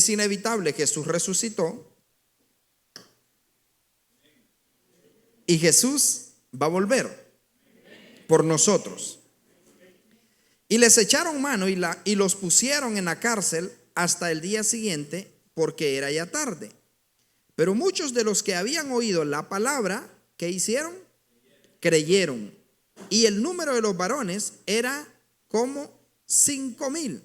es inevitable, Jesús resucitó y Jesús va a volver por nosotros. Y les echaron mano y los pusieron en la cárcel hasta el día siguiente, porque era ya tarde. Pero muchos de los que habían oído la palabra, ¿qué hicieron? Creyeron. Y el número de los varones era como 5,000.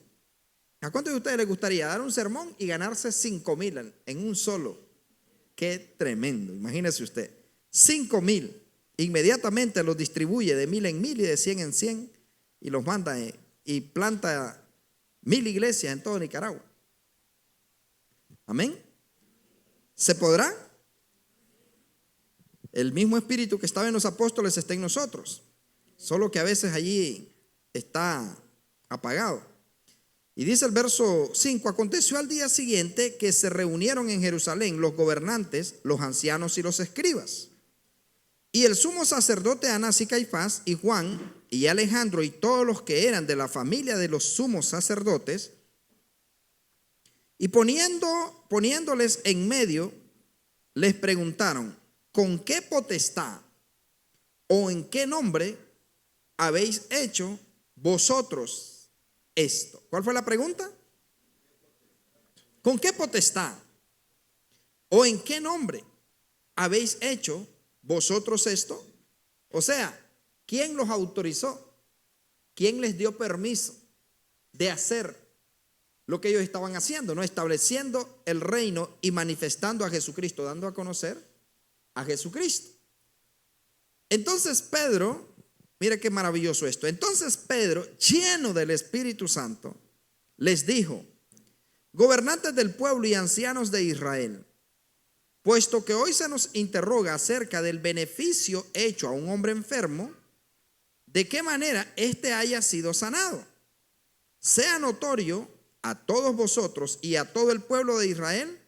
¿A cuántos de ustedes les gustaría dar un sermón y ganarse 5,000 en un solo? Qué tremendo, imagínese usted. 5,000. Inmediatamente los distribuye de 1,000 en 1,000 y de 100 en 100 y los manda y planta 1,000 iglesias en todo Nicaragua. Amén. ¿Se podrá? El mismo espíritu que estaba en los apóstoles está en nosotros, solo que a veces allí está apagado. Y dice el verso 5: aconteció al día siguiente que se reunieron en Jerusalén los gobernantes, los ancianos y los escribas, y el sumo sacerdote Anás y Caifás y Juan y Alejandro y todos los que eran de la familia de los sumos sacerdotes, y poniéndoles en medio, les preguntaron: ¿con qué potestad o en qué nombre habéis hecho vosotros esto? ¿Cuál fue la pregunta? ¿Con qué potestad o en qué nombre habéis hecho vosotros esto? O sea, ¿quién los autorizó? ¿Quién les dio permiso de hacer lo que ellos estaban haciendo? ¿No? Estableciendo el reino y manifestando a Jesucristo, dando a conocer a Jesucristo. Entonces Pedro, mire qué maravilloso esto. Entonces Pedro, lleno del Espíritu Santo, les dijo: gobernantes del pueblo y ancianos de Israel, puesto que hoy se nos interroga acerca del beneficio hecho a un hombre enfermo, de qué manera éste haya sido sanado, sea notorio a todos vosotros y a todo el pueblo de Israel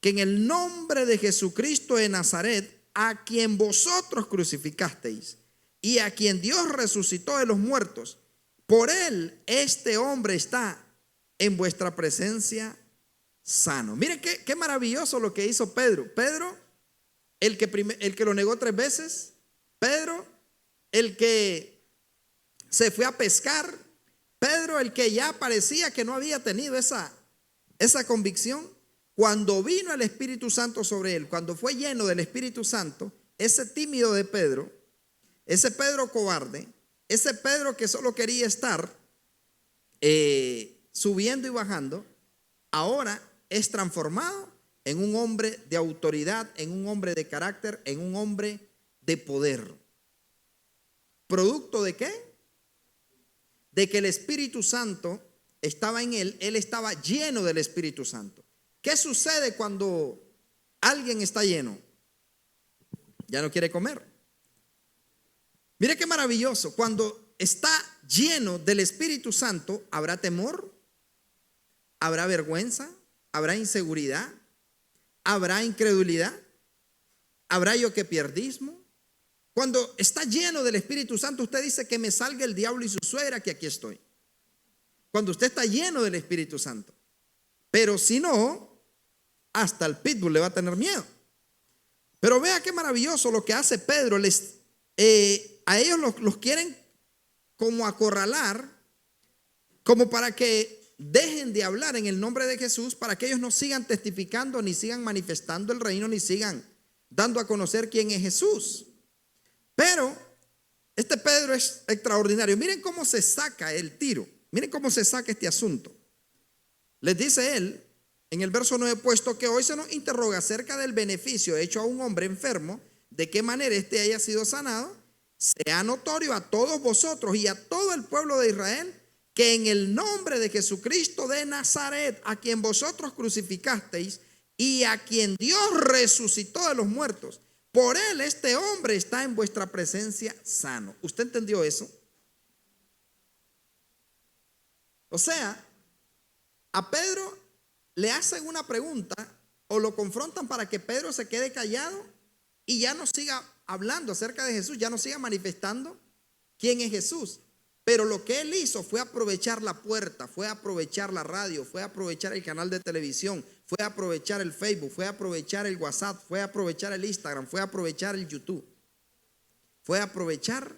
que en el nombre de Jesucristo de Nazaret, a quien vosotros crucificasteis y a quien Dios resucitó de los muertos, por él este hombre está en vuestra presencia sano. Miren qué maravilloso lo que hizo Pedro. Pedro, el que lo negó 3 veces. Pedro, el que se fue a pescar. Pedro, el que ya parecía que no había tenido esa convicción. Cuando vino el Espíritu Santo sobre él, cuando fue lleno del Espíritu Santo, ese tímido de Pedro, ese Pedro cobarde, ese Pedro que solo quería estar subiendo y bajando, ahora es transformado en un hombre de autoridad, en un hombre de carácter, en un hombre de poder. ¿Producto de qué? De que el Espíritu Santo estaba en él estaba lleno del Espíritu Santo. ¿Qué sucede cuando alguien está lleno? Ya no quiere comer. Mire qué maravilloso. Cuando está lleno del Espíritu Santo, ¿habrá temor? ¿Habrá vergüenza? ¿Habrá inseguridad? ¿Habrá incredulidad? ¿Habrá yoquepierdismo? Cuando está lleno del Espíritu Santo, usted dice: que me salga el diablo y su suegra, que aquí estoy. Cuando usted está lleno del Espíritu Santo. Pero si no, hasta el pitbull le va a tener miedo. Pero vea qué maravilloso lo que hace Pedro. A ellos los quieren como acorralar, como para que dejen de hablar en el nombre de Jesús, para que ellos no sigan testificando, ni sigan manifestando el reino, ni sigan dando a conocer quién es Jesús. Pero este Pedro es extraordinario. Miren cómo se saca el tiro. Miren cómo se saca este asunto. Les dice él en el verso 9: puesto que hoy se nos interroga acerca del beneficio hecho a un hombre enfermo, de qué manera éste haya sido sanado, sea notorio a todos vosotros y a todo el pueblo de Israel que en el nombre de Jesucristo de Nazaret, a quien vosotros crucificasteis y a quien Dios resucitó de los muertos, por él este hombre está en vuestra presencia sano. ¿Usted entendió eso? O sea, a Pedro le hacen una pregunta o lo confrontan para que Pedro se quede callado y ya no siga hablando acerca de Jesús, ya no siga manifestando quién es Jesús. Pero lo que él hizo fue aprovechar la puerta, fue aprovechar la radio, fue aprovechar el canal de televisión, fue a aprovechar el Facebook, fue a aprovechar el WhatsApp, fue a aprovechar el Instagram, fue a aprovechar el YouTube. Fue a aprovechar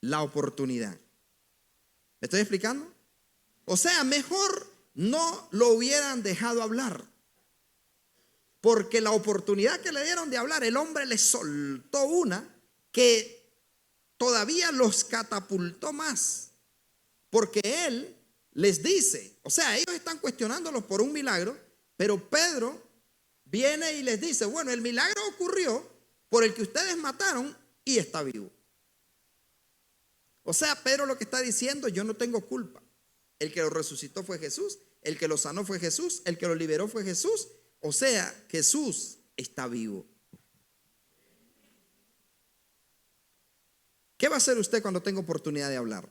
la oportunidad. ¿Me estoy explicando? O sea, mejor no lo hubieran dejado hablar. Porque la oportunidad que le dieron de hablar, el hombre le soltó una que todavía los catapultó más. Porque él les dice, o sea, ellos están cuestionándolos por un milagro, pero Pedro viene y les dice, bueno, el milagro ocurrió por el que ustedes mataron y está vivo. O sea, Pedro lo que está diciendo, yo no tengo culpa. El que lo resucitó fue Jesús, el que lo sanó fue Jesús, el que lo liberó fue Jesús. O sea, Jesús está vivo. ¿Qué va a hacer usted cuando tenga oportunidad de hablar?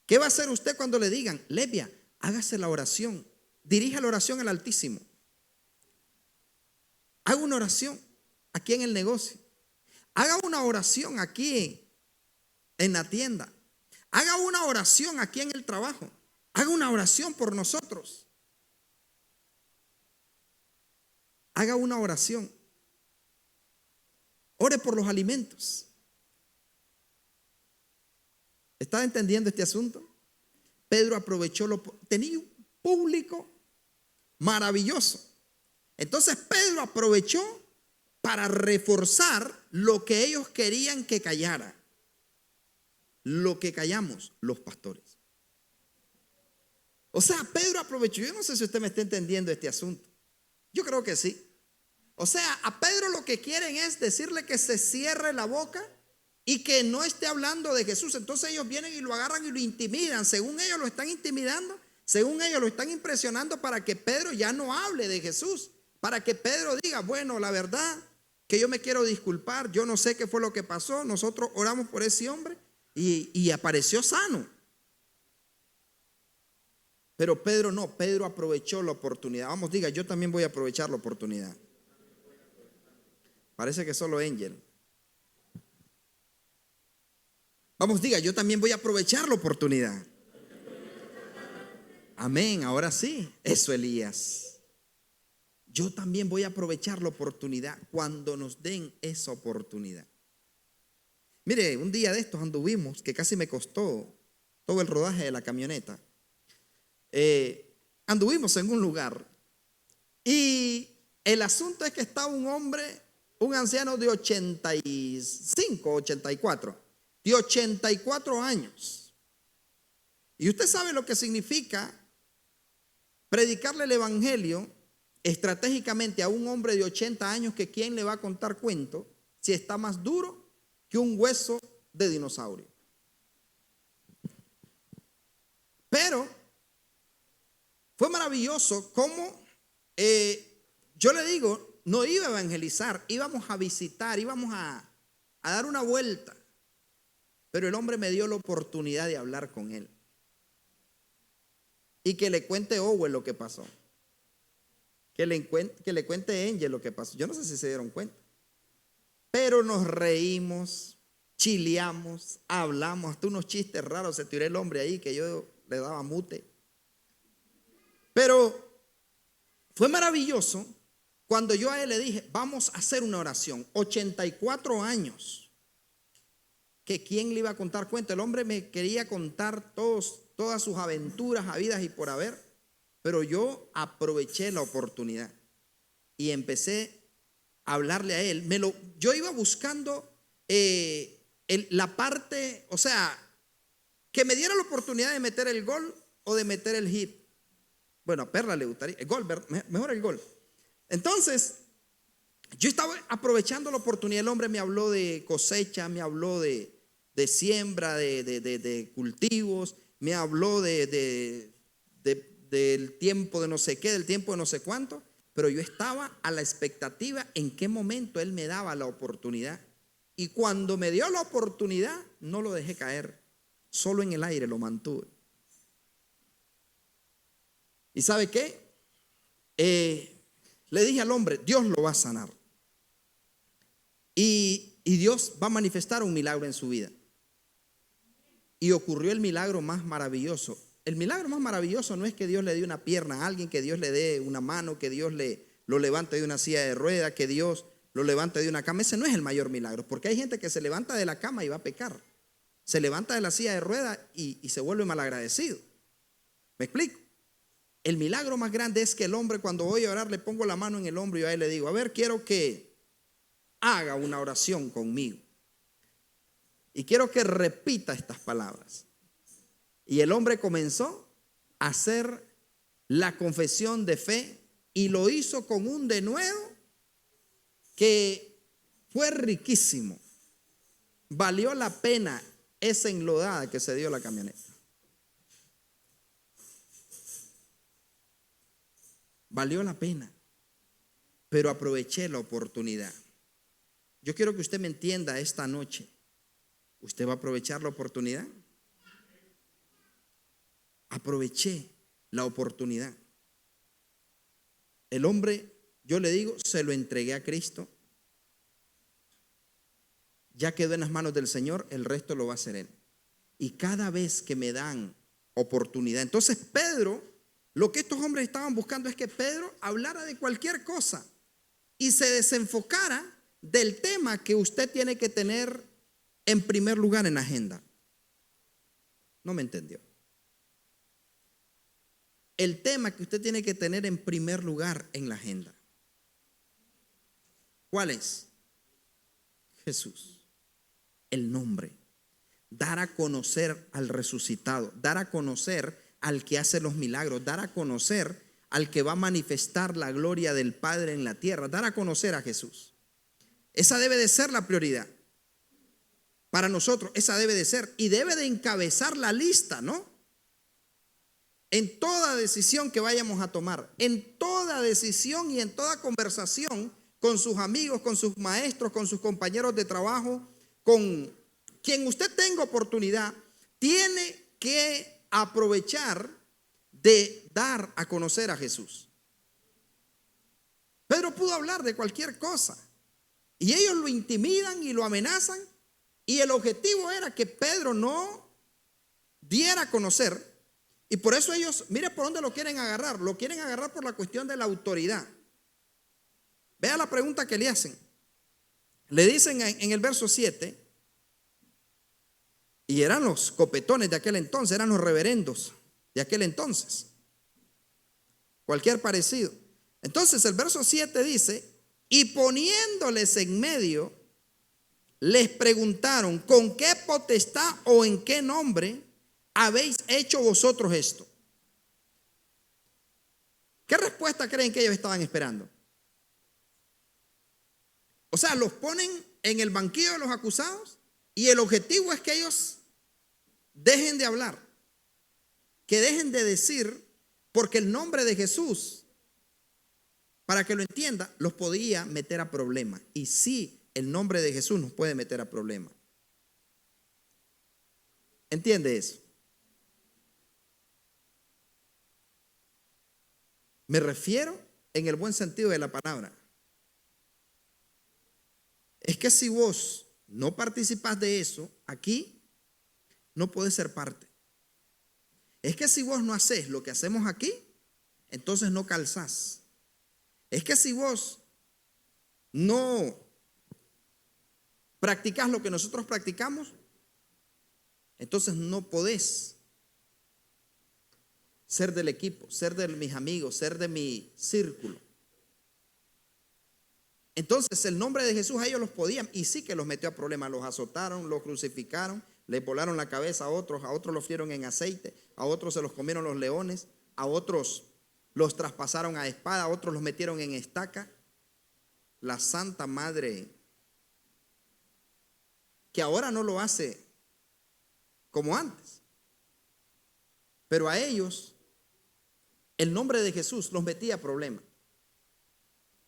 ¿Qué va a hacer usted cuando le digan, Lesbia, hágase la oración, dirija la oración al Altísimo? Haga una oración aquí en el negocio. Haga una oración aquí en la tienda. Haga una oración aquí en el trabajo. Haga una oración por nosotros. Haga una oración. Ore por los alimentos. ¿Está entendiendo este asunto? Pedro aprovechó tenía un público maravilloso. Entonces Pedro aprovechó para reforzar lo que ellos querían que callara. Lo que callamos los pastores. O sea, Pedro aprovechó. Yo no sé si usted me está entendiendo este asunto. Yo creo que sí. O sea, a Pedro lo que quieren es decirle que se cierre la boca y que no esté hablando de Jesús. Entonces ellos vienen y lo agarran y lo intimidan. Según ellos lo están intimidando, según ellos lo están impresionando para que Pedro ya no hable de Jesús. Para que Pedro diga, bueno, la verdad que yo me quiero disculpar. Yo no sé qué fue lo que pasó. Nosotros oramos por ese hombre y apareció sano. Pero Pedro no, Pedro aprovechó la oportunidad. Vamos, diga, yo también voy a aprovechar la oportunidad. Parece que solo Angel. Vamos, diga, yo también voy a aprovechar la oportunidad. Amén, ahora sí. Eso, Elías. Yo también voy a aprovechar la oportunidad cuando nos den esa oportunidad. Mire, un día de estos anduvimos, que casi me costó todo el rodaje de la camioneta. Anduvimos en un lugar y el asunto es que estaba un hombre, un anciano de 85, 84, de 84 años. Y usted sabe lo que significa predicarle el evangelio estratégicamente a un hombre de 80 años que quién le va a contar cuento si está más duro que un hueso de dinosaurio. Pero fue maravilloso cómo, yo le digo, no iba a evangelizar, íbamos a visitar, íbamos a dar una vuelta. Pero el hombre me dio la oportunidad de hablar con él. Y que le cuente Owen lo que pasó. Que le cuente Angel lo que pasó. Yo no sé si se dieron cuenta. Pero nos reímos, chileamos, hablamos, hasta unos chistes raros. Se tiró el hombre ahí que yo le daba mute. Pero fue maravilloso cuando yo a él le dije, vamos a hacer una oración. 84 años. Que quién le iba a contar cuento. El hombre me quería contar todas sus aventuras habidas y por haber. Pero yo aproveché la oportunidad y empecé a hablarle a él. Yo iba buscando la parte, o sea, que me diera la oportunidad de meter el gol o de meter el hit. Bueno, a Perla le gustaría el gol, mejor el gol. Entonces, yo estaba aprovechando la oportunidad. El hombre me habló de cosecha, me habló de siembra, de cultivos, me habló del tiempo de no sé qué, del tiempo de no sé cuánto. Pero yo estaba a la expectativa en qué momento él me daba la oportunidad. Y cuando me dio la oportunidad, no lo dejé caer. Solo en el aire lo mantuve. ¿Y sabe qué? Le dije al hombre, Dios lo va a sanar. Y Dios va a manifestar un milagro en su vida. Y ocurrió el milagro más maravilloso. el milagro más maravilloso no es que Dios le dé una pierna a alguien, que Dios le dé una mano, que Dios lo levante de una silla de ruedas, que Dios lo levante de una cama. Ese no es el mayor milagro, porque hay gente que se levanta de la cama y va a pecar. Se levanta de la silla de ruedas y se vuelve malagradecido. ¿Me explico? El milagro más grande es que el hombre, cuando voy a orar, le pongo la mano en el hombro y a él le digo: a ver, quiero que haga una oración conmigo. Y quiero que repita estas palabras. Y el hombre comenzó a hacer la confesión de fe y lo hizo con un denuedo que fue riquísimo. Valió la pena esa enlodada que se dio la camioneta. Valió la pena, pero aproveché la oportunidad. Yo quiero que usted me entienda esta noche. ¿Usted va a aprovechar la oportunidad? Aproveché la oportunidad. El hombre, yo le digo, se lo entregué a Cristo. Ya quedó en las manos del Señor, el resto lo va a hacer Él. Y cada vez que me dan oportunidad. Entonces Pedro, lo que estos hombres estaban buscando es que Pedro hablara de cualquier cosa y se desenfocara del tema que usted tiene que tener en primer lugar en la agenda. No me entendió. El tema que usted tiene que tener en primer lugar en la agenda. ¿Cuál es? Jesús. El nombre. Dar a conocer al resucitado. Dar a conocer al que hace los milagros. Dar a conocer al que va a manifestar la gloria del Padre en la tierra. Dar a conocer a Jesús. Esa debe de ser la prioridad. Para nosotros, esa debe de ser. Y debe de encabezar la lista, ¿no? En toda decisión que vayamos a tomar, en toda decisión y en toda conversación con sus amigos, con sus maestros, con sus compañeros de trabajo, con quien usted tenga oportunidad, tiene que aprovechar de dar a conocer a Jesús. Pedro pudo hablar de cualquier cosa y ellos lo intimidan y lo amenazan, y el objetivo era que Pedro no diera a conocer. Y por eso ellos, mire por dónde lo quieren agarrar. Lo quieren agarrar por la cuestión de la autoridad. Vea la pregunta que le hacen. Le dicen en el verso 7, y eran los copetones de aquel entonces, eran los reverendos de aquel entonces. Cualquier parecido. Entonces el verso 7 dice: y poniéndoles en medio, les preguntaron: ¿con qué potestad o en qué nombre habéis hecho vosotros esto? ¿Qué respuesta creen que ellos estaban esperando? O sea, los ponen en el banquillo de los acusados y el objetivo es que ellos dejen de hablar, que dejen de decir, porque el nombre de Jesús, para que lo entienda, los podía meter a problemas. Y sí, el nombre de Jesús nos puede meter a problemas. ¿Entiende eso? Me refiero en el buen sentido de la palabra. Es que si vos no participás de eso, aquí no podés ser parte. Es que si vos no haces lo que hacemos aquí, entonces no calzás. Es que si vos no practicás lo que nosotros practicamos, entonces no podés ser del equipo, ser de mis amigos, ser de mi círculo. Entonces el nombre de Jesús a ellos los podían, y sí que los metió a problemas. Los azotaron, los crucificaron, le volaron la cabeza a otros los frieron en aceite, a otros se los comieron los leones, a otros los traspasaron a espada, a otros los metieron en estaca. La Santa Madre, que ahora no lo hace como antes, pero a ellos el nombre de Jesús los metía a problemas.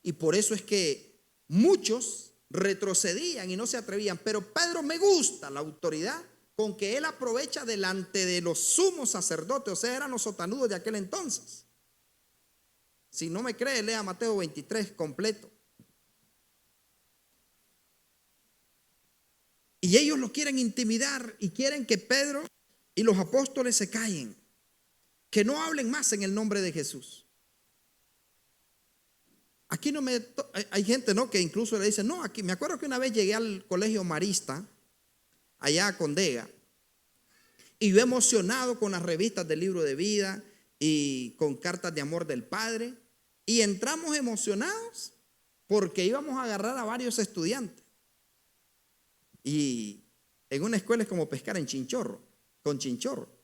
Y por eso es que muchos retrocedían y no se atrevían. Pero Pedro, me gusta la autoridad con que él aprovecha delante de los sumos sacerdotes, o sea, eran los sotanudos de aquel entonces. Si no me cree, lea Mateo 23 completo. Y ellos lo quieren intimidar y quieren que Pedro y los apóstoles se callen. que no hablen más en el nombre de Jesús. Aquí no me... Hay gente, ¿no?, que incluso le dice, no, aquí me acuerdo que una vez llegué al colegio marista, allá a Condega, y yo emocionado con las revistas del libro de vida y con cartas de amor del Padre, y entramos emocionados porque íbamos a agarrar a varios estudiantes. Y en una escuela es como pescar en chinchorro, con chinchorro.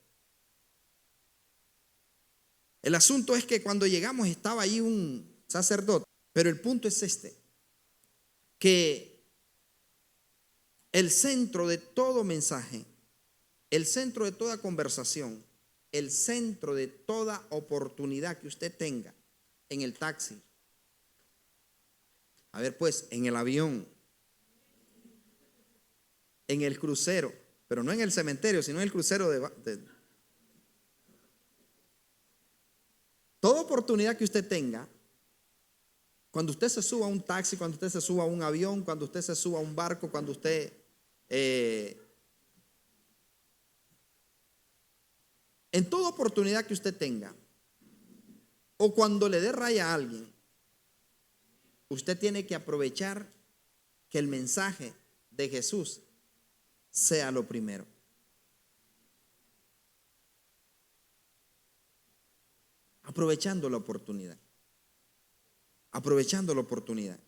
El asunto es que cuando llegamos estaba ahí un sacerdote, pero el punto es este, que el centro de todo mensaje, el centro de toda conversación, el centro de toda oportunidad que usted tenga en el taxi, a ver pues, en el avión, en el crucero, pero no en el cementerio, sino en el crucero toda oportunidad que usted tenga, cuando usted se suba a un taxi, cuando usted se suba a un avión, cuando usted se suba a un barco, cuando usted en toda oportunidad que usted tenga, o cuando le dé raya a alguien, usted tiene que aprovechar que el mensaje de Jesús sea lo primero. Aprovechando la oportunidad. Aprovechando la oportunidad.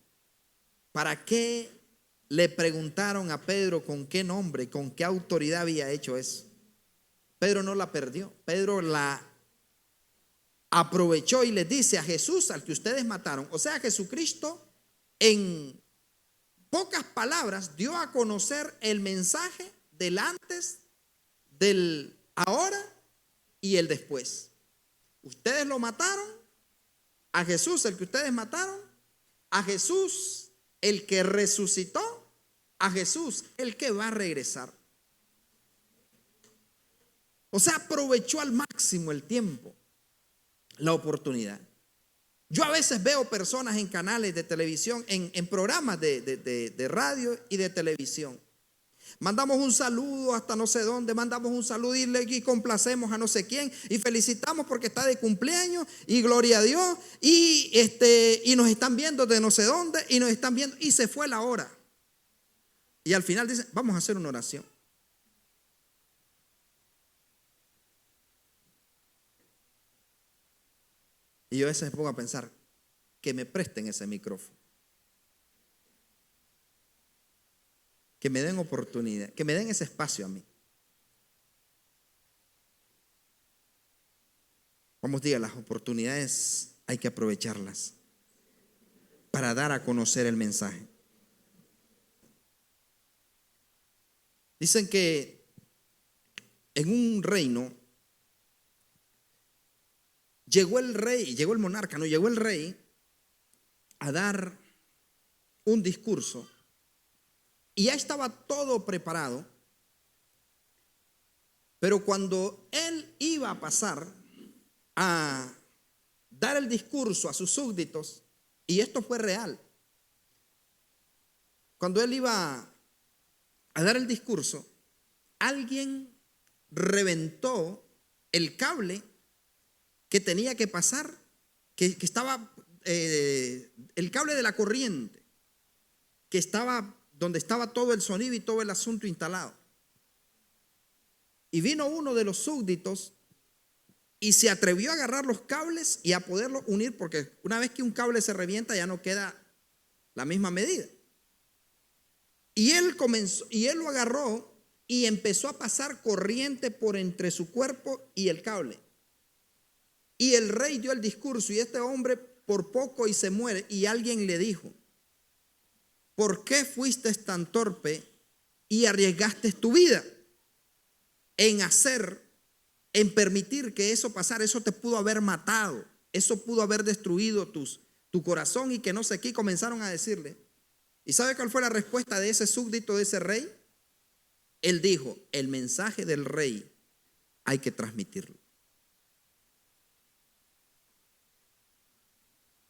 ¿Para qué le preguntaron a Pedro con qué nombre, con qué autoridad había hecho eso? Pedro no la perdió. Pedro la aprovechó y les dice a Jesús, al que ustedes mataron. O sea, Jesucristo en pocas palabras dio a conocer el mensaje del antes, del ahora y el después. Ustedes lo mataron, a Jesús el que ustedes mataron, a Jesús el que resucitó, a Jesús el que va a regresar. O sea, aprovechó al máximo el tiempo, la oportunidad. Yo a veces veo personas en canales de televisión, en programas de radio y de televisión. Mandamos un saludo hasta no sé dónde, mandamos un saludo y complacemos a no sé quién y felicitamos porque está de cumpleaños y gloria a Dios y nos están viendo de no sé dónde y nos están viendo y se fue la hora. Y al final dicen, vamos a hacer una oración. Y yo a veces me pongo a pensar, que me presten ese micrófono. Que me den oportunidad, que me den ese espacio a mí. Vamos, diga, las oportunidades hay que aprovecharlas para dar a conocer el mensaje. Dicen que en un reino llegó el rey, llegó el monarca, no, llegó el rey a dar un discurso y ya estaba todo preparado, pero cuando él iba a pasar a dar el discurso a sus súbditos, y esto fue real, cuando él iba a dar el discurso, alguien reventó el cable que tenía que pasar, que estaba el cable de la corriente, que estaba donde estaba todo el sonido y todo el asunto instalado. Y vino uno de los súbditos y se atrevió a agarrar los cables y a poderlos unir, porque una vez que un cable se revienta ya no queda la misma medida. Y él lo agarró y empezó a pasar corriente por entre su cuerpo y el cable. Y el rey dio el discurso y este hombre por poco y se muere. Y alguien le dijo, ¿por qué fuiste tan torpe y arriesgaste tu vida en permitir que eso pasara? Eso te pudo haber matado, eso pudo haber destruido tu corazón y que no sé qué. Comenzaron a decirle. ¿Y sabe cuál fue la respuesta de ese súbdito, de ese rey? Él dijo, el mensaje del rey hay que transmitirlo.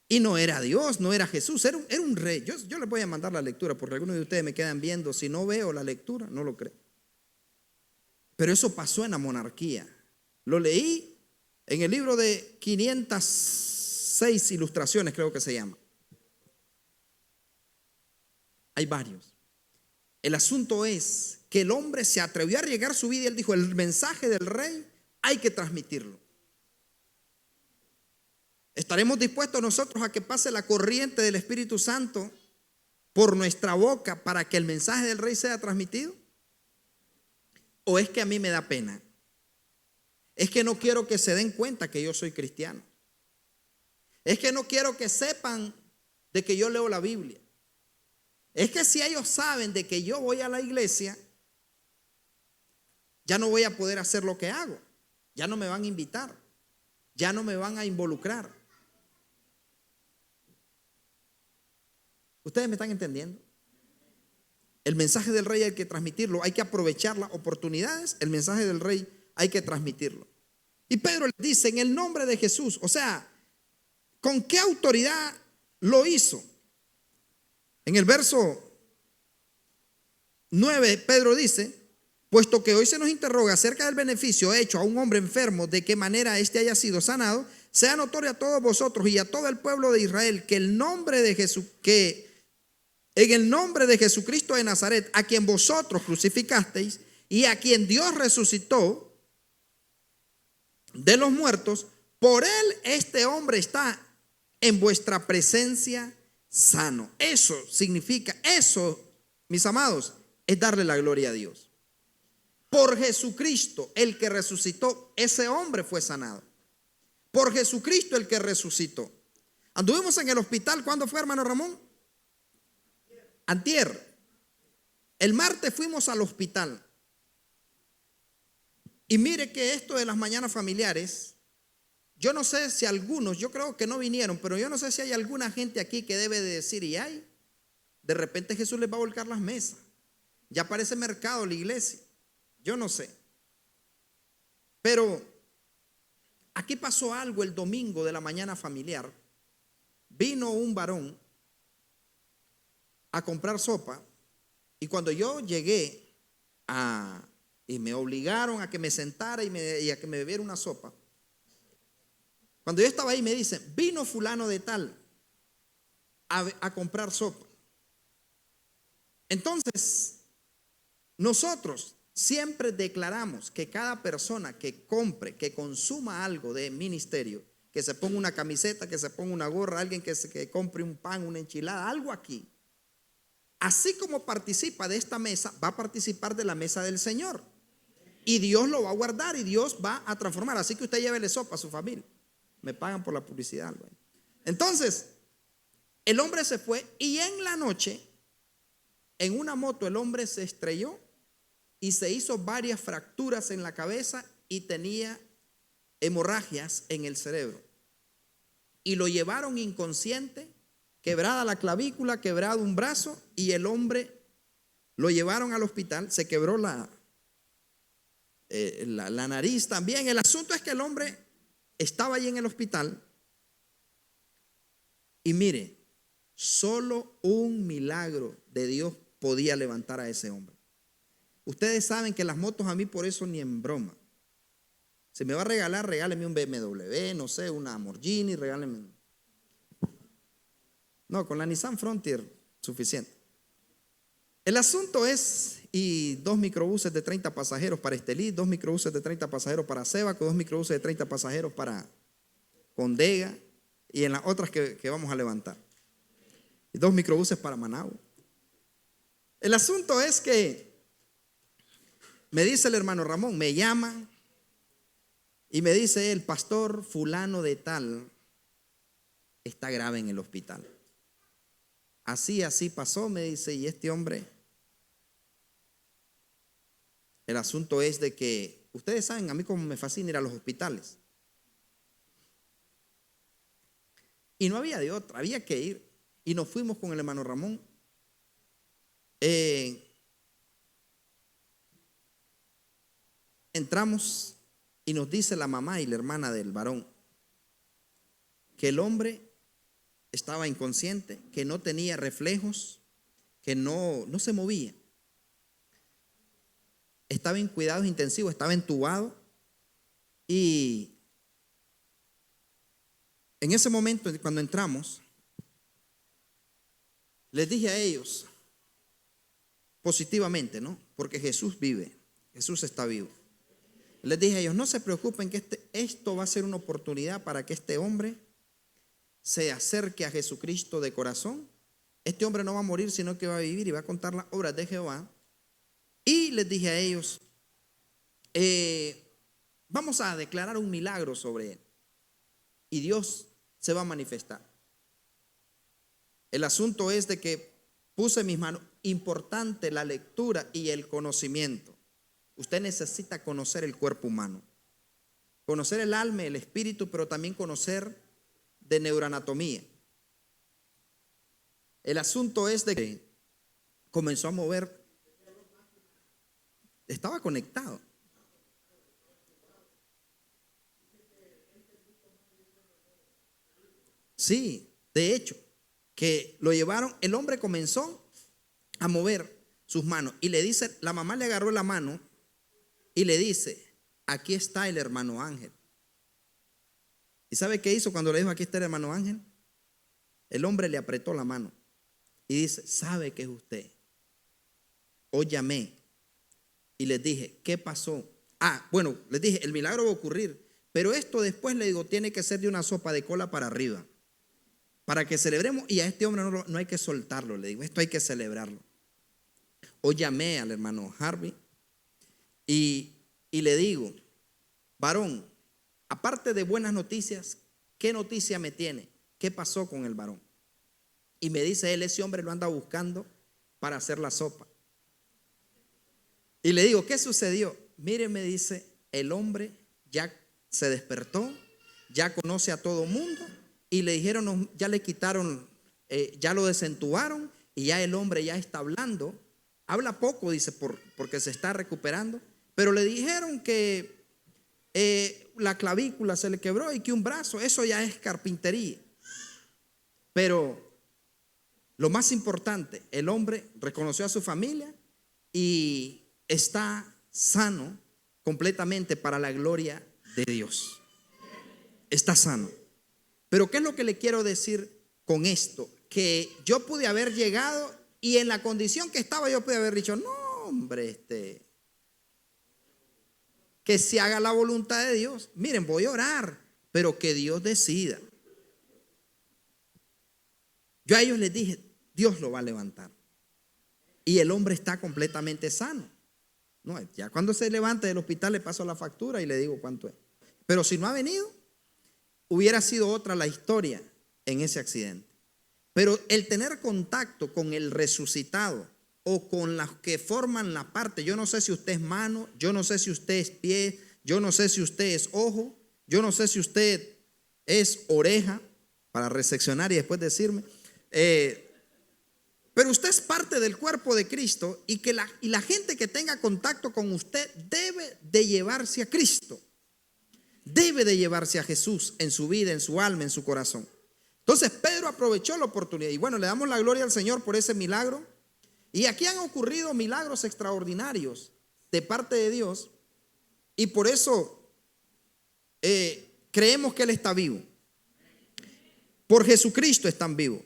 Y no era Dios, no era Jesús, era un rey. Yo les voy a mandar la lectura porque algunos de ustedes me quedan viendo. Si no veo la lectura, no lo creo. Pero eso pasó en la monarquía. Lo leí En el libro de 506 ilustraciones, creo que se llama. Hay varios. El asunto es que el hombre se atrevió a arriesgar su vida y él dijo: el mensaje del rey hay que transmitirlo. ¿Estaremos dispuestos nosotros a que pase la corriente del Espíritu Santo por nuestra boca para que el mensaje del rey sea transmitido? ¿O es que a mí me da pena? Es que no quiero que se den cuenta que yo soy cristiano. Es que no quiero que sepan de que yo leo la Biblia. Es que si ellos saben de que yo voy a la iglesia, ya no voy a poder hacer lo que hago. Ya no me van a invitar. Ya no me van a involucrar. ¿Ustedes me están entendiendo? El mensaje del rey hay que transmitirlo. Hay que aprovechar las oportunidades. El mensaje del rey hay que transmitirlo. Y Pedro le dice: en el nombre de Jesús. O sea, ¿con qué autoridad lo hizo? En el verso 9, Pedro dice: puesto que hoy se nos interroga acerca del beneficio hecho a un hombre enfermo, de qué manera éste haya sido sanado, sea notorio a todos vosotros y a todo el pueblo de Israel que el nombre de Jesús, que en el nombre de Jesucristo de Nazaret, a quien vosotros crucificasteis y a quien Dios resucitó de los muertos, por él este hombre está en vuestra presencia sano. Eso significa, eso, mis amados, es darle la gloria a Dios. Por Jesucristo, el que resucitó, ese hombre fue sanado. Por Jesucristo, el que resucitó. Anduvimos en el hospital. ¿Cuándo fue, hermano Ramón? Antier. El martes fuimos al hospital. Y mire que esto de las mañanas familiares, yo no sé si algunos, yo creo que no vinieron, pero yo no sé si hay alguna gente aquí que debe de decir: y hay, de repente Jesús les va a volcar las mesas. Ya parece mercado la iglesia. Yo no sé. Pero aquí pasó algo el domingo de la mañana familiar. Vino un varón a comprar sopa, y cuando yo llegué y me obligaron a que me sentara y a que me bebiera una sopa, cuando yo estaba ahí me dicen: vino fulano de tal a comprar sopa. Entonces, nosotros siempre declaramos que cada persona que compre, que consuma algo de ministerio, que se ponga una camiseta, que se ponga una gorra, alguien que compre un pan, una enchilada, algo aquí, así como participa de esta mesa, va a participar de la mesa del Señor. Y Dios lo va a guardar y Dios va a transformar. Así que usted llévele sopa a su familia. Me pagan por la publicidad. Entonces, el hombre se fue y en la noche, en una moto, el hombre se estrelló y se hizo varias fracturas en la cabeza y tenía hemorragias en el cerebro. Y lo llevaron inconsciente, quebrada la clavícula, quebrado un brazo, y el hombre lo llevaron al hospital. Se quebró la nariz también. El asunto es que el hombre estaba ahí en el hospital y mire, solo un milagro de Dios podía levantar a ese hombre. Ustedes saben que las motos a mí por eso ni en broma. Si me va a regalar, regáleme un BMW, no sé, una Lamborghini, regáleme. No, con la Nissan Frontier suficiente. El asunto es, y 2 microbuses de 30 pasajeros para Estelí, 2 microbuses de 30 pasajeros para Sebaco, 2 microbuses de 30 pasajeros para Condega y en las otras que vamos a levantar. Y 2 microbuses para Managua. El asunto es que me dice el hermano Ramón, me llama y me dice: el pastor fulano de tal está grave en el hospital. Así pasó, me dice, y este hombre, el asunto es de que, ustedes saben, a mí como me fascina ir a los hospitales. Y no había de otra, había que ir. Y nos fuimos con el hermano Ramón. Entramos y nos dice la mamá y la hermana del varón que el hombre estaba inconsciente, que no tenía reflejos, que no se movía. Estaba en cuidados intensivos, estaba entubado y en ese momento, cuando entramos, les dije a ellos, positivamente, ¿no? Porque Jesús vive, Jesús está vivo. Les dije a ellos, no se preocupen que esto va a ser una oportunidad para que este hombre se acerque a Jesucristo de corazón. Este hombre no va a morir, sino que va a vivir y va a contar las obras de Jehová. Y les dije a ellos, vamos a declarar un milagro sobre él y Dios se va a manifestar. El asunto es de que puse mis manos, importante la lectura y el conocimiento. Usted necesita conocer el cuerpo humano, conocer el alma, el espíritu, pero también conocer de neuroanatomía. El asunto es de que comenzó a mover, estaba conectado. Sí, de hecho, que lo llevaron, el hombre comenzó a mover sus manos y le dice, la mamá le agarró la mano y le dice, aquí está el hermano Ángel. ¿Y sabe qué hizo cuando le dijo, aquí está el hermano Ángel? El hombre le apretó la mano y dice, ¿sabe que es usted? Hoy llamé y les dije, ¿qué pasó? Bueno, les dije, el milagro va a ocurrir, pero esto después, le digo, tiene que ser de una sopa de cola para arriba, para que celebremos, y a este hombre no hay que soltarlo, le digo, esto hay que celebrarlo. Hoy llamé al hermano Harvey y le digo, varón, aparte de buenas noticias, ¿qué noticia me tiene? ¿Qué pasó con el varón? Y me dice él, ese hombre lo anda buscando para hacer la sopa. Y le digo, ¿qué sucedió? Mire, me dice, el hombre ya se despertó, ya conoce a todo mundo, y le dijeron, ya le quitaron, ya lo desentubaron, y ya el hombre ya está hablando. Habla poco, dice, porque se está recuperando, pero le dijeron que la clavícula se le quebró y que un brazo, eso ya es carpintería. Pero lo más importante, el hombre reconoció a su familia y está sano completamente para la gloria de Dios. Está sano. Pero ¿qué es lo que le quiero decir con esto? Que yo pude haber llegado y en la condición que estaba yo pude haber dicho, no hombre, que se haga la voluntad de Dios. Miren, voy a orar, pero que Dios decida. Yo a ellos les dije, Dios lo va a levantar. Y el hombre está completamente sano. No, ya cuando se levante del hospital le paso la factura y le digo cuánto es. Pero si no ha venido, hubiera sido otra la historia en ese accidente. Pero el tener contacto con el resucitado o con las que forman la parte, yo no sé si usted es mano, yo no sé si usted es pie, yo no sé si usted es ojo, yo no sé si usted es oreja, para reseccionar y después decirme, pero usted es parte del cuerpo de Cristo y la gente que tenga contacto con usted debe de llevarse a Cristo, debe de llevarse a Jesús en su vida, en su alma, en su corazón. Entonces Pedro aprovechó la oportunidad y bueno, le damos la gloria al Señor por ese milagro. Y aquí han ocurrido milagros extraordinarios de parte de Dios y por eso creemos que Él está vivo. Por Jesucristo están vivos.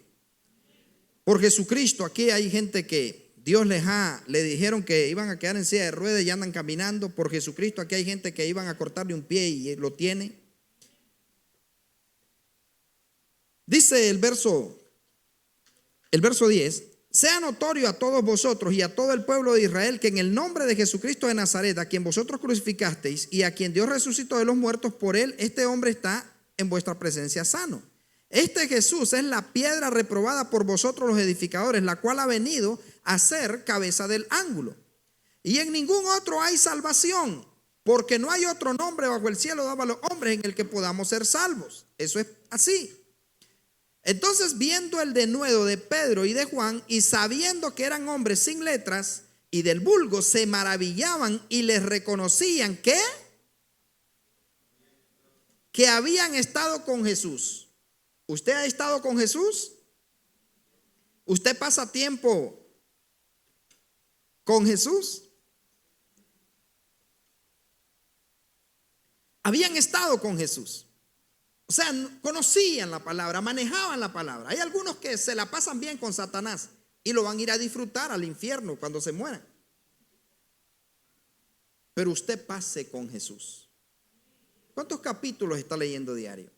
Por Jesucristo, aquí hay gente que Dios le dijeron que iban a quedar en silla de ruedas y andan caminando. Por Jesucristo, aquí hay gente que iban a cortarle un pie y lo tiene. Dice el verso 10, sea notorio a todos vosotros y a todo el pueblo de Israel que en el nombre de Jesucristo de Nazaret, a quien vosotros crucificasteis y a quien Dios resucitó de los muertos, por él este hombre está en vuestra presencia sano. Este Jesús es la piedra reprobada por vosotros los edificadores, la cual ha venido a ser cabeza del ángulo. Y en ningún otro hay salvación, porque no hay otro nombre bajo el cielo dado a los hombres en el que podamos ser salvos. Eso es así. Entonces, viendo el denuedo de Pedro y de Juan, y sabiendo que eran hombres sin letras y del vulgo, se maravillaban y les reconocían que habían estado con Jesús. ¿Usted ha estado con Jesús? ¿Usted pasa tiempo con Jesús? Habían estado con Jesús. O sea, conocían la palabra, manejaban la palabra. Hay algunos que se la pasan bien con Satanás y lo van a ir a disfrutar al infierno cuando se mueran. Pero usted pase con Jesús. ¿Cuántos capítulos está leyendo diario?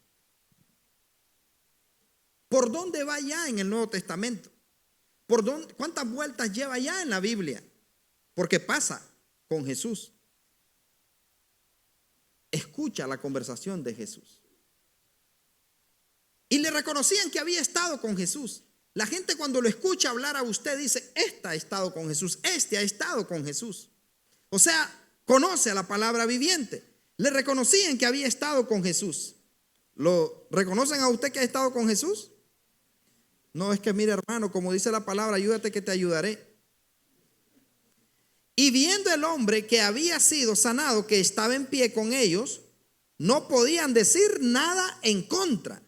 ¿Por dónde va ya en el Nuevo Testamento? ¿Cuántas vueltas lleva ya en la Biblia? Porque pasa con Jesús. Escucha la conversación de Jesús. Y le reconocían que había estado con Jesús. La gente cuando lo escucha hablar a usted dice, este ha estado con Jesús, este ha estado con Jesús. O sea, conoce a la palabra viviente. Le reconocían que había estado con Jesús. ¿Lo reconocen a usted que ha estado con Jesús? No, es que mire, hermano, como dice la palabra, ayúdate que te ayudaré. Y viendo el hombre que había sido sanado, que estaba en pie con ellos, no podían decir nada en contra.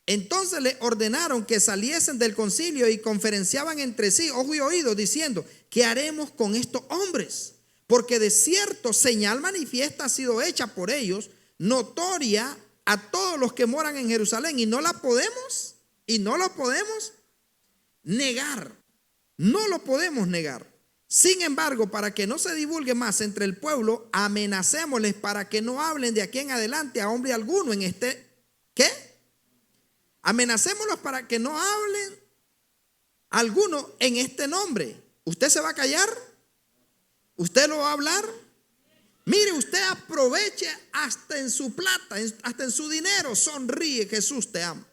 Entonces le ordenaron que saliesen del concilio y conferenciaban entre sí, ojo y oído, diciendo, ¿qué haremos con estos hombres? Porque de cierto señal manifiesta ha sido hecha por ellos, notoria a todos los que moran en Jerusalén, y no lo podemos negar. No lo podemos negar. Sin embargo, para que no se divulgue más entre el pueblo, amenacémosles para que no hablen de aquí en adelante a hombre alguno en este, ¿qué? Amenacémoslos para que no hablen alguno en este nombre. ¿Usted se va a callar? ¿Usted lo va a hablar? Mire, usted aproveche hasta en su plata, hasta en su dinero. Sonríe, Jesús te ama.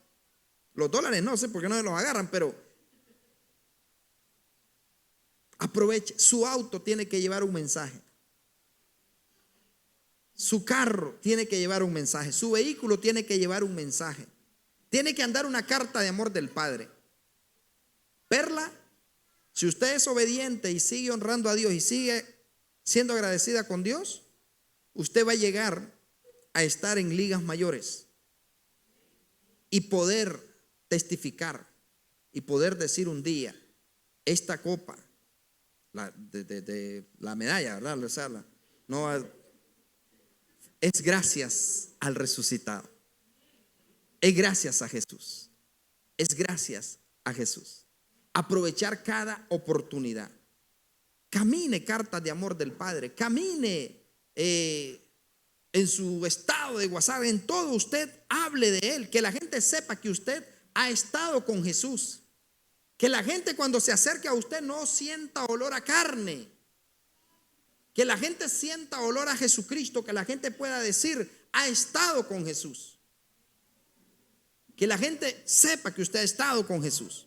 Los dólares no sé por qué no se los agarran, pero aproveche. Su auto tiene que llevar un mensaje. Su carro tiene que llevar un mensaje. Su vehículo tiene que llevar un mensaje. Tiene que andar una carta de amor del Padre. Perla, si usted es obediente y sigue honrando a Dios y sigue siendo agradecida con Dios, usted va a llegar a estar en ligas mayores y poder testificar y poder decir un día, esta copa, la medalla, ¿verdad? O sea, es gracias al resucitado. Es gracias a Jesús. Es gracias a Jesús. Aprovechar cada oportunidad. Camine cartas de amor del Padre. Camine en su estado de WhatsApp. En todo usted hable de Él. Que la gente sepa que usted ha estado con Jesús. Que la gente cuando se acerque a usted no sienta olor a carne. Que la gente sienta olor a Jesucristo. Que la gente pueda decir, ha estado con Jesús. Que la gente sepa que usted ha estado con Jesús.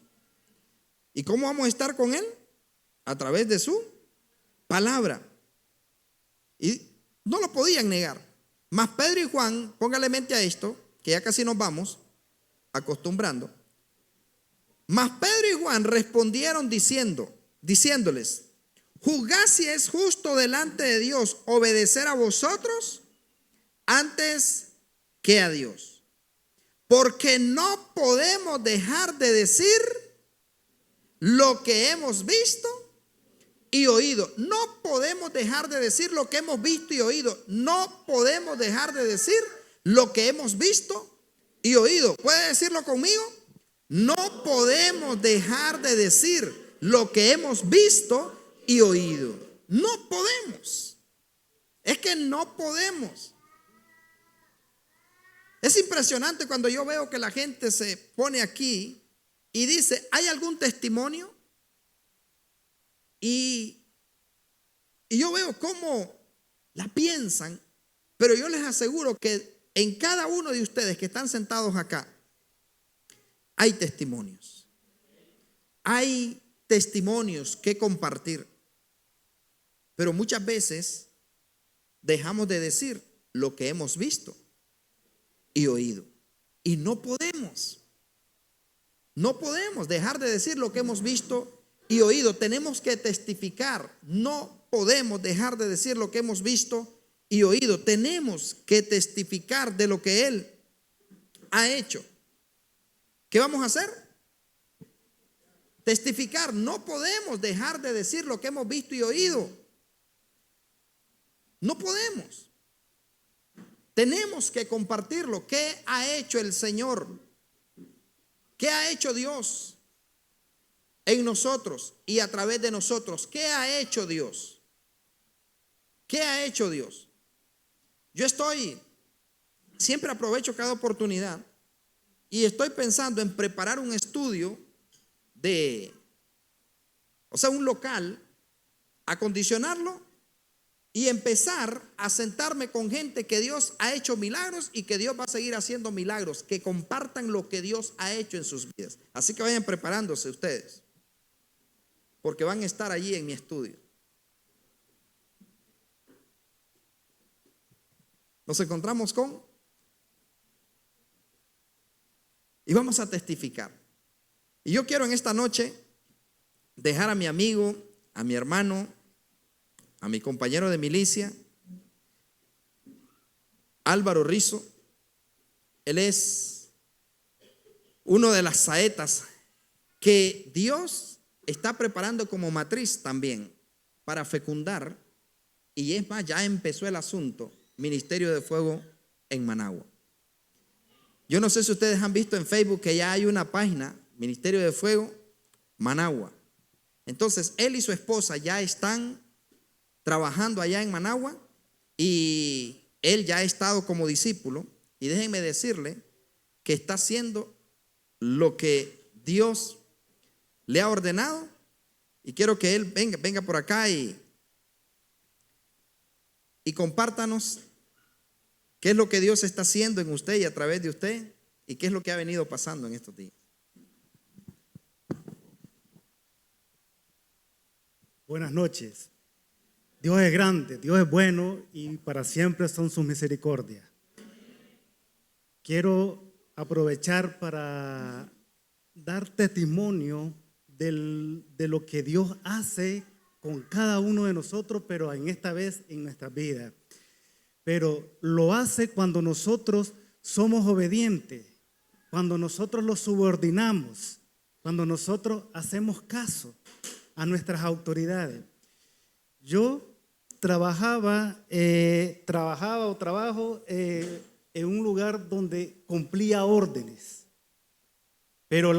¿Y cómo vamos a estar con Él? A través de su palabra. Y no lo podían negar. Mas Pedro y Juan, póngale mente a esto, que ya casi nos vamos acostumbrando. Mas Pedro y Juan respondieron diciéndoles, juzgad si es justo delante de Dios obedecer a vosotros antes que a Dios. Porque no podemos dejar de decir lo que hemos visto y oído. No podemos dejar de decir lo que hemos visto y oído. No podemos dejar de decir lo que hemos visto y oído. ¿Puede decirlo conmigo? No podemos dejar de decir lo que hemos visto y oído. No podemos. Es que no podemos. Es impresionante cuando yo veo que la gente se pone aquí y dice, ¿hay algún testimonio? Y yo veo cómo la piensan, pero yo les aseguro que en cada uno de ustedes que están sentados acá, hay testimonios. Hay testimonios que compartir. Pero muchas veces dejamos de decir lo que hemos visto y oído. Y no podemos dejar de decir lo que hemos visto y oído. Tenemos que testificar. No podemos dejar de decir lo que hemos visto y oído. Tenemos que testificar de lo que Él ha hecho. ¿Qué vamos a hacer? Testificar. No podemos dejar de decir lo que hemos visto y oído. No podemos. tenemos que compartirlo. ¿Qué ha hecho el Señor? ¿Qué ha hecho Dios en nosotros y a través de nosotros? ¿Qué ha hecho Dios? ¿Qué ha hecho Dios? Yo siempre aprovecho cada oportunidad y estoy pensando en preparar un estudio un local, acondicionarlo y empezar a sentarme con gente que Dios ha hecho milagros y que Dios va a seguir haciendo milagros, que compartan lo que Dios ha hecho en sus vidas. Así que vayan preparándose ustedes, porque van a estar allí en mi estudio. Nos encontramos y vamos a testificar. Y yo quiero en esta noche dejar a mi amigo, a mi hermano, a mi compañero de milicia, Álvaro Rizo. Él es uno de las saetas que Dios está preparando como matriz también para fecundar. Y es más, ya empezó el asunto, Ministerio de Fuego en Managua. Yo no sé si ustedes han visto en Facebook que ya hay una página, Ministerio de Fuego Managua. Entonces, él y su esposa ya están trabajando allá en Managua y él ya ha estado como discípulo. Y déjenme decirle que está haciendo lo que Dios le ha ordenado. Y quiero que él venga por acá y compártanos qué es lo que Dios está haciendo en usted y a través de usted y qué es lo que ha venido pasando en estos días. Buenas noches. Dios es grande, Dios es bueno y para siempre son sus misericordias. Quiero aprovechar para dar testimonio de lo que Dios hace con cada uno de nosotros, pero en esta vez en nuestras vidas. Pero lo hace cuando nosotros somos obedientes, cuando nosotros lo subordinamos, cuando nosotros hacemos caso a nuestras autoridades. Yo trabajo en un lugar donde cumplía órdenes, pero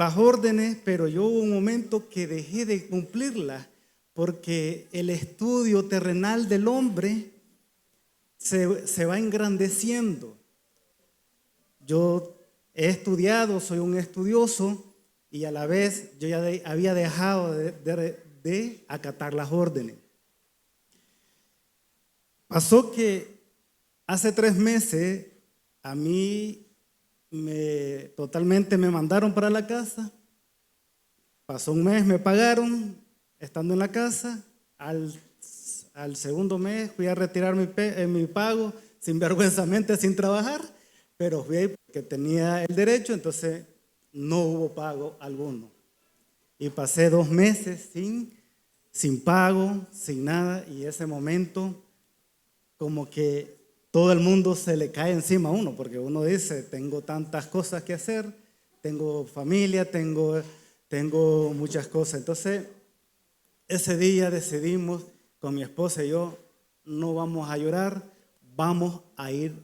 yo hubo un momento que dejé de cumplirlas porque el estudio terrenal del hombre se va engrandeciendo. Yo he estudiado, soy un estudioso y a la vez yo ya había dejado de acatar las órdenes. Pasó que hace 3 meses a mí totalmente me mandaron para la casa. Pasó un mes, me pagaron estando en la casa. Al segundo mes fui a retirar mi pago sinvergüenzamente sin trabajar, pero fui porque tenía el derecho, entonces no hubo pago alguno. Y pasé 2 meses sin pago, sin nada, y ese momento como que todo el mundo se le cae encima a uno, porque uno dice, tengo tantas cosas que hacer, tengo familia, tengo muchas cosas. Entonces, ese día decidimos con mi esposa y yo, no vamos a llorar, vamos a ir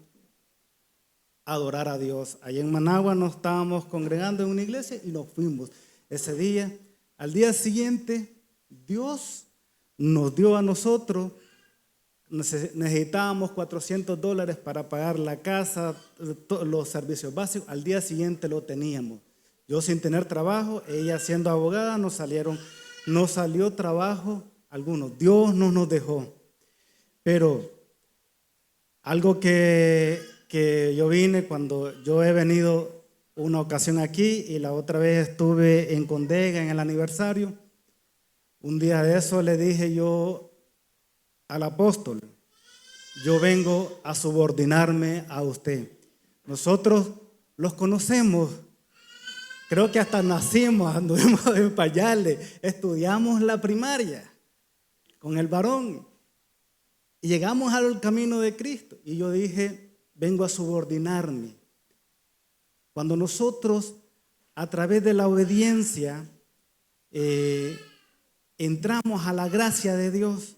a adorar a Dios. Allá en Managua nos estábamos congregando en una iglesia y nos fuimos ese día. Al día siguiente, Dios nos dio a nosotros, necesitábamos $400 para pagar la casa, los servicios básicos. Al día siguiente lo teníamos. Yo sin tener trabajo, ella siendo abogada, no salió trabajo alguno. Dios no nos dejó. Pero algo que yo vine cuando yo he venido una ocasión aquí y la otra vez estuve en Condega en el aniversario. Un día de eso le dije yo al apóstol, yo vengo a subordinarme a usted. Nosotros los conocemos, creo que hasta nacimos, anduvimos en Payales, estudiamos la primaria con el varón y llegamos al camino de Cristo. Y yo dije, vengo a subordinarme. Cuando nosotros, a través de la obediencia, entramos a la gracia de Dios,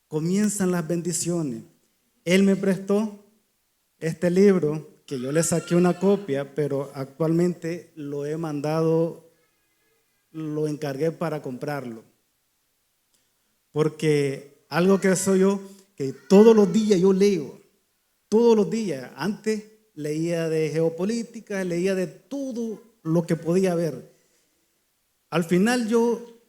comienzan las bendiciones. Él me prestó este libro, que yo le saqué una copia, pero actualmente lo he mandado, lo encargué para comprarlo. Porque algo que soy yo, que todos los días yo leo, todos los días. Antes leía de geopolítica, leía de todo lo que podía ver. Al final yo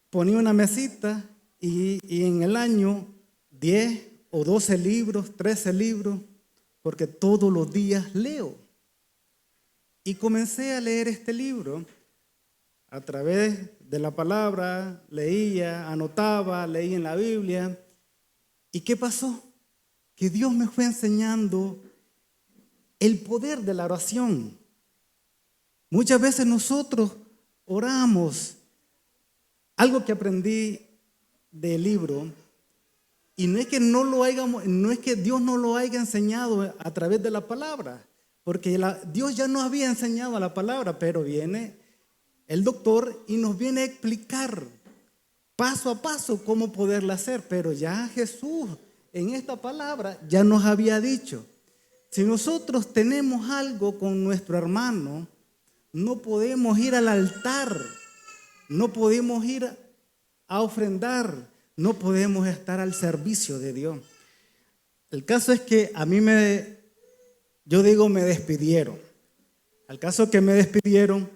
ponía una mesita y en el año 10 o 12 libros, 13 libros, porque todos los días leo. Y comencé a leer este libro a través de la palabra, leía, anotaba, leía en la Biblia. ¿Y qué pasó? Que Dios me fue enseñando el poder de la oración. Muchas veces nosotros oramos. Algo que aprendí del libro, y no es que no es que Dios no lo haya enseñado a través de la palabra, porque Dios ya nos había enseñado la palabra, pero viene el doctor y nos viene a explicar paso a paso cómo poderla hacer. Pero ya Jesús en esta palabra ya nos había dicho, si nosotros tenemos algo con nuestro hermano, no podemos ir al altar, no podemos ir a ofrendar, no podemos estar al servicio de Dios. El caso es que a mí me despidieron. Al caso que me despidieron,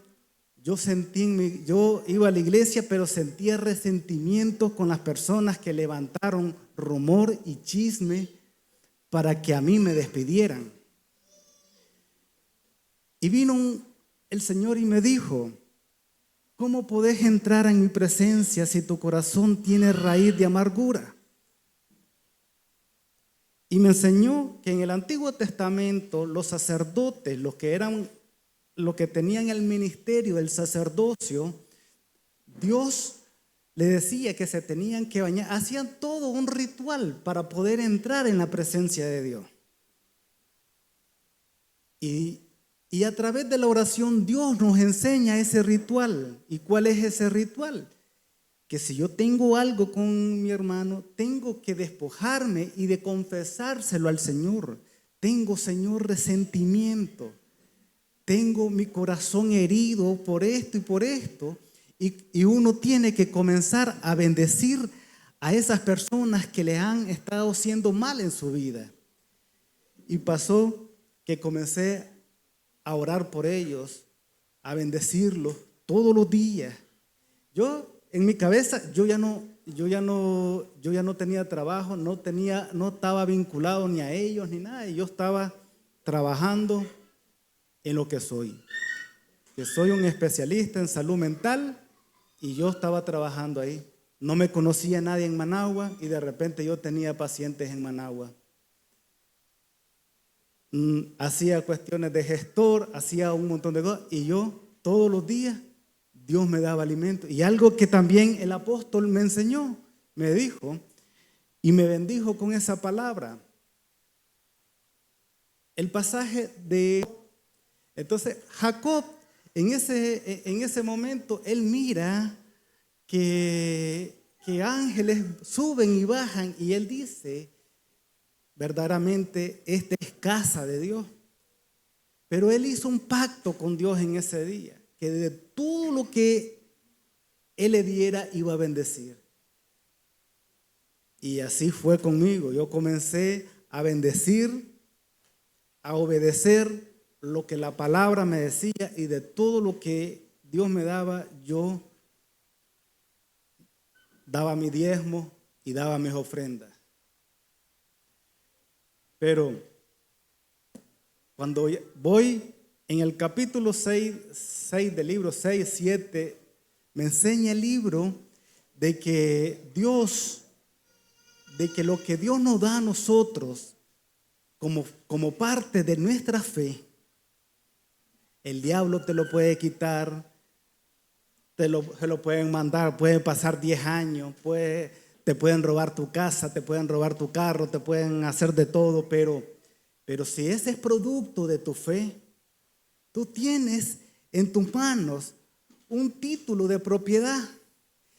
yo iba a la iglesia, pero sentía resentimiento con las personas que levantaron rumor y chisme para que a mí me despidieran. Y vino el Señor y me dijo, ¿cómo podés entrar en mi presencia si tu corazón tiene raíz de amargura? Y me enseñó que en el Antiguo Testamento los sacerdotes, los que tenían el ministerio del sacerdocio, Dios le decía que se tenían que bañar, hacían todo un ritual para poder entrar en la presencia de Dios. Y a través de la oración Dios nos enseña ese ritual. ¿Y cuál es ese ritual? Que si yo tengo algo con mi hermano, tengo que despojarme y de confesárselo al Señor. Tengo, Señor, resentimiento. Tengo mi corazón herido por esto y por esto. Y uno tiene que comenzar a bendecir a esas personas que le han estado haciendo mal en su vida. Y pasó que comencé a orar por ellos, a bendecirlos todos los días. Yo en mi cabeza, yo ya no tenía trabajo, no estaba vinculado ni a ellos ni nada, y yo estaba trabajando en lo que soy. Que soy un especialista en salud mental y yo estaba trabajando ahí. No me conocía nadie en Managua y de repente yo tenía pacientes en Managua. Hacía cuestiones de gestor, hacía un montón de cosas y yo todos los días Dios me daba alimento. Y algo que también el apóstol me enseñó, me dijo y me bendijo con esa palabra. El pasaje de... Entonces Jacob en ese momento él mira que ángeles suben y bajan y él dice, verdaderamente esta es casa de Dios. Pero él hizo un pacto con Dios en ese día, que de todo lo que él le diera iba a bendecir. Y así fue conmigo. Yo comencé a bendecir, a obedecer lo que la palabra me decía, y de todo lo que Dios me daba, yo daba mi diezmo y daba mis ofrendas. Pero cuando voy en el capítulo 6 del libro 6, 7, me enseña el libro de que lo que Dios nos da a nosotros como parte de nuestra fe, el diablo te lo puede quitar, se lo pueden mandar, pueden pasar 10 años, te pueden robar tu casa, te pueden robar tu carro, te pueden hacer de todo, pero si ese es producto de tu fe, tú tienes en tus manos un título de propiedad.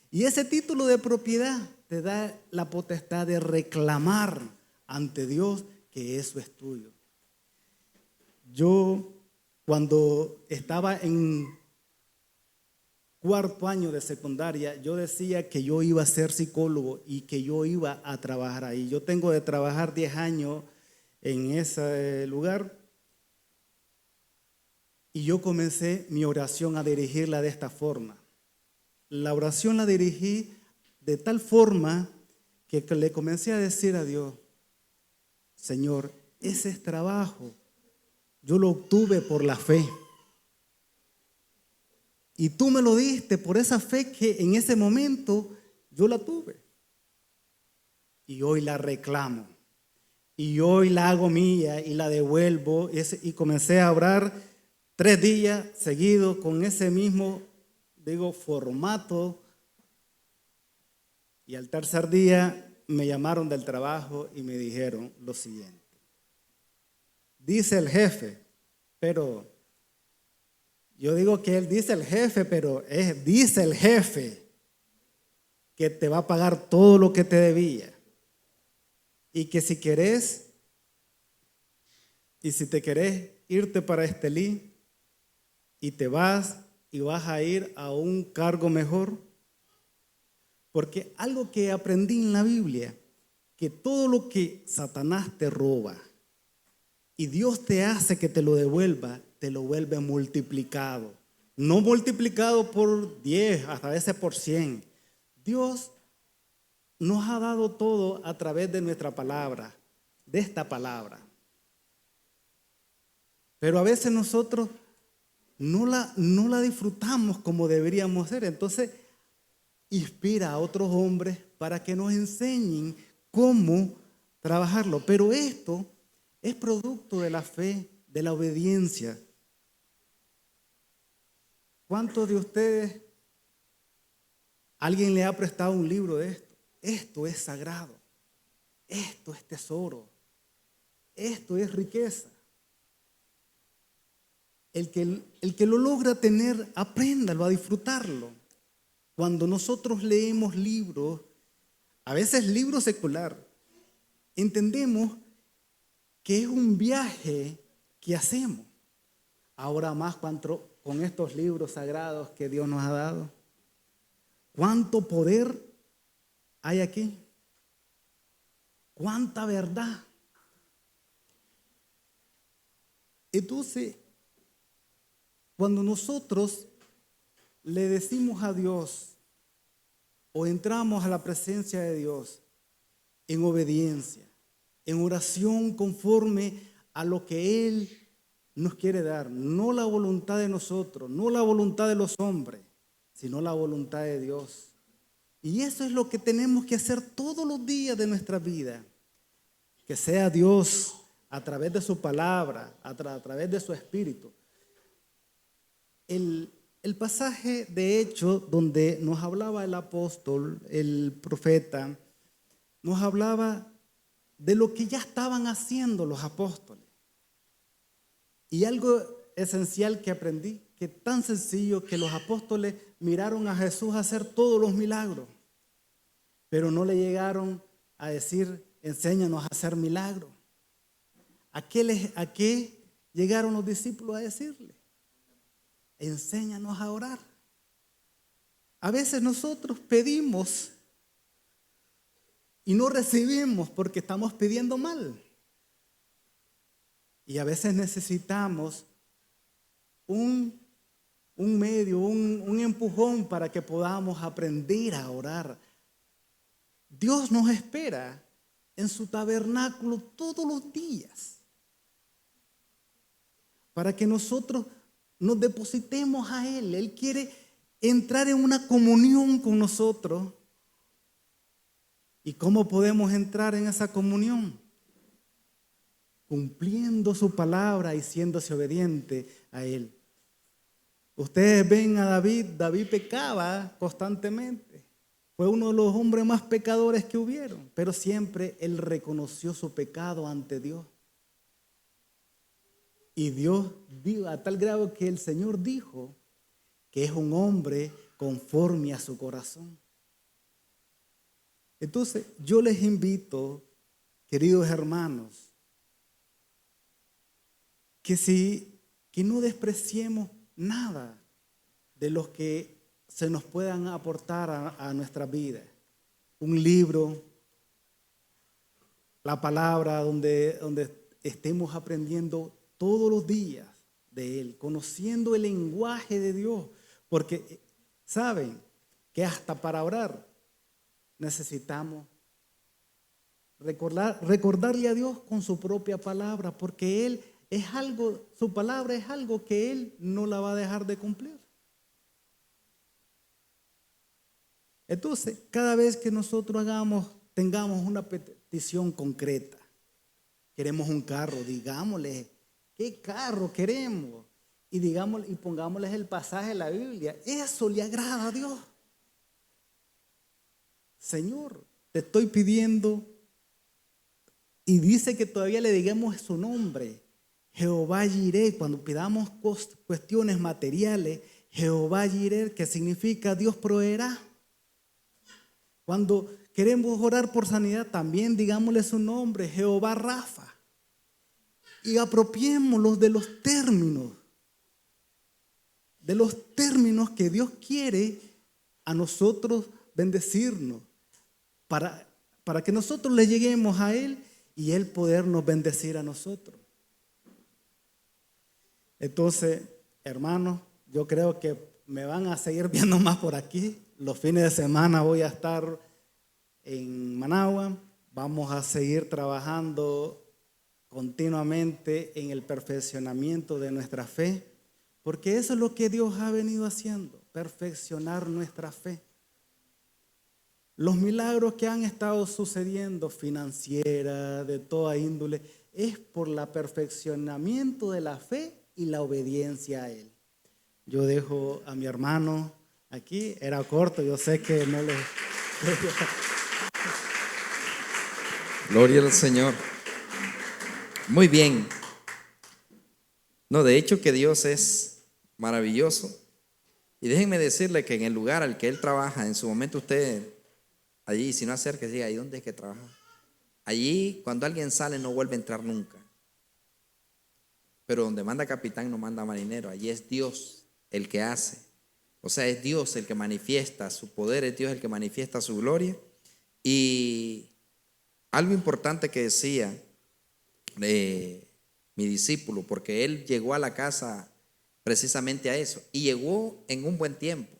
Y ese título de propiedad te da la potestad de reclamar ante Dios que eso es tuyo. Yo, cuando estaba en cuarto año de secundaria, yo decía que yo iba a ser psicólogo y que yo iba a trabajar ahí. Yo tengo de trabajar 10 años en ese lugar y yo comencé mi oración a dirigirla de esta forma. La oración la dirigí de tal forma que le comencé a decir a Dios: Señor, ese es trabajo, yo lo obtuve por la fe. Y tú me lo diste por esa fe que en ese momento yo la tuve. Y hoy la reclamo. Y hoy la hago mía y la devuelvo. Y comencé a orar 3 días seguidos con ese mismo, formato. Y al tercer día me llamaron del trabajo y me dijeron lo siguiente: dice el jefe, pero yo digo que él dice el jefe, pero dice el jefe que te va a pagar todo lo que te debía. Y que si querés, y si te querés irte para Estelí y te vas y vas a ir a un cargo mejor. Porque algo que aprendí en la Biblia, que todo lo que Satanás te roba y Dios te hace que te lo devuelva, te lo vuelve multiplicado. No multiplicado por 10, hasta veces por 100. Dios nos ha dado todo a través de nuestra palabra, de esta palabra. Pero a veces nosotros no la disfrutamos como deberíamos ser. Entonces, inspira a otros hombres para que nos enseñen cómo trabajarlo. Pero esto es producto de la fe, de la obediencia. ¿Cuántos de ustedes, alguien le ha prestado un libro de esto? Esto es sagrado, esto es tesoro, esto es riqueza. El que lo logra tener, apréndalo a disfrutarlo. Cuando nosotros leemos libros, a veces libros secular, entendemos que es un viaje que hacemos. Ahora más con estos libros sagrados que Dios nos ha dado. ¿Cuánto poder hay aquí? ¿Cuánta verdad? Entonces, cuando nosotros le decimos a Dios o entramos a la presencia de Dios en obediencia, en oración conforme a lo que Él nos quiere dar, no la voluntad de nosotros, no la voluntad de los hombres, sino la voluntad de Dios. Y eso es lo que tenemos que hacer todos los días de nuestra vida, que sea Dios a través de su palabra, a través de su espíritu. El pasaje de Hechos donde nos hablaba el apóstol, el profeta, nos hablaba de lo que ya estaban haciendo los apóstoles. Y algo esencial que aprendí, que tan sencillo, que los apóstoles miraron a Jesús hacer todos los milagros, pero no le llegaron a decir: enséñanos a hacer milagros. ¿A qué llegaron los discípulos a decirle? Enséñanos a orar. A veces nosotros pedimos y no recibimos porque estamos pidiendo mal. Y a veces necesitamos un medio, un empujón para que podamos aprender a orar. Dios nos espera en su tabernáculo todos los días para que nosotros nos depositemos a Él. Él quiere entrar en una comunión con nosotros. ¿Y cómo podemos entrar en esa comunión? Cumpliendo su palabra y siéndose obediente a Él. Ustedes ven a David pecaba constantemente. Fue uno de los hombres más pecadores que hubieron, pero siempre él reconoció su pecado ante Dios. Y Dios dijo a tal grado que el Señor dijo que es un hombre conforme a su corazón. Entonces, yo les invito, queridos hermanos, que no despreciemos nada de los que se nos puedan aportar a nuestra vida. Un libro, la palabra donde estemos aprendiendo todos los días de Él, conociendo el lenguaje de Dios, porque saben que hasta para orar necesitamos recordarle a Dios con su propia palabra, porque Él es algo, su palabra es algo que Él no la va a dejar de cumplir. Entonces, cada vez que nosotros tengamos una petición concreta, queremos un carro, digámosle qué carro queremos y pongámosles el pasaje de la Biblia. Eso le agrada a Dios. Señor, te estoy pidiendo, y dice que todavía le digamos su nombre, Jehová Jireh. Cuando pidamos cuestiones materiales, Jehová Jireh, que significa Dios proveerá. Cuando queremos orar por sanidad, también digámosle su nombre, Jehová Rafa. Y apropiémonos de los términos que Dios quiere a nosotros bendecirnos, para que nosotros le lleguemos a Él y Él podernos bendecir a nosotros. Entonces, hermanos, yo creo que me van a seguir viendo más por aquí. Los fines de semana voy a estar en Managua. Vamos a seguir trabajando continuamente en el perfeccionamiento de nuestra fe, porque eso es lo que Dios ha venido haciendo, perfeccionar nuestra fe. Los milagros que han estado sucediendo, financiera, de toda índole, es por el perfeccionamiento de la fe y la obediencia a Él. Yo dejo a mi hermano aquí, era corto, yo sé que no le... Gloria al Señor. Muy bien. No, de hecho que Dios es maravilloso. Y déjenme decirle que en el lugar al que Él trabaja, en su momento usted, allí, si no acerca, diga, ¿y dónde es que trabaja? Allí, cuando alguien sale, no vuelve a entrar nunca. Pero donde manda capitán, no manda marinero. Allí es Dios el que hace. O sea, es Dios el que manifiesta su poder, es Dios el que manifiesta su gloria. Y algo importante que decía mi discípulo, porque él llegó a la casa precisamente a eso, y llegó en un buen tiempo,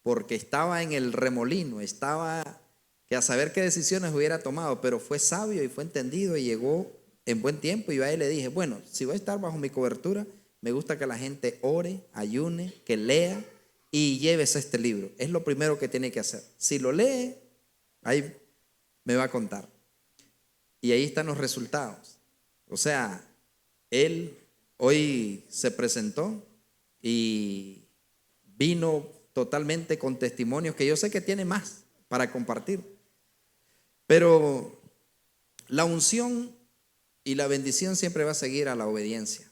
porque estaba en el remolino, estaba que a saber qué decisiones hubiera tomado, pero fue sabio y fue entendido y llegó en buen tiempo. Y yo a él le dije, bueno, si voy a estar bajo mi cobertura, me gusta que la gente ore, ayune, que lea y lleves este libro. Es lo primero que tiene que hacer. Si lo lee, ahí me va a contar. Y ahí están los resultados. O sea, él hoy se presentó y vino totalmente con testimonios que yo sé que tiene más para compartir. Pero la unción y la bendición siempre va a seguir a la obediencia.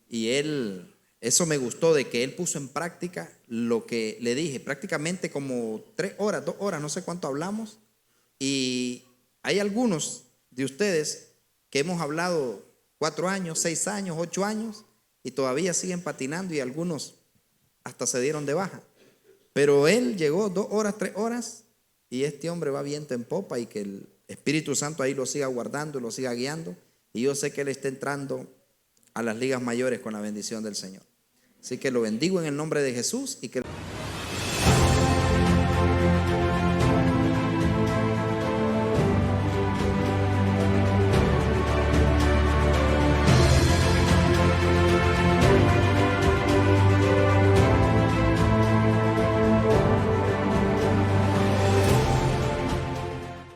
Y él, eso me gustó de que él puso en práctica lo que le dije, prácticamente como 3 horas, 2 horas, no sé cuánto hablamos. Y hay algunos de ustedes que hemos hablado 4 años, 6 años, 8 años y todavía siguen patinando y algunos hasta se dieron de baja. Pero él llegó 2 horas, 3 horas y este hombre va viento en popa, y que el Espíritu Santo ahí lo siga guardando, lo siga guiando, y yo sé que él está entrando a las ligas mayores con la bendición del Señor. Así que lo bendigo en el nombre de Jesús y que...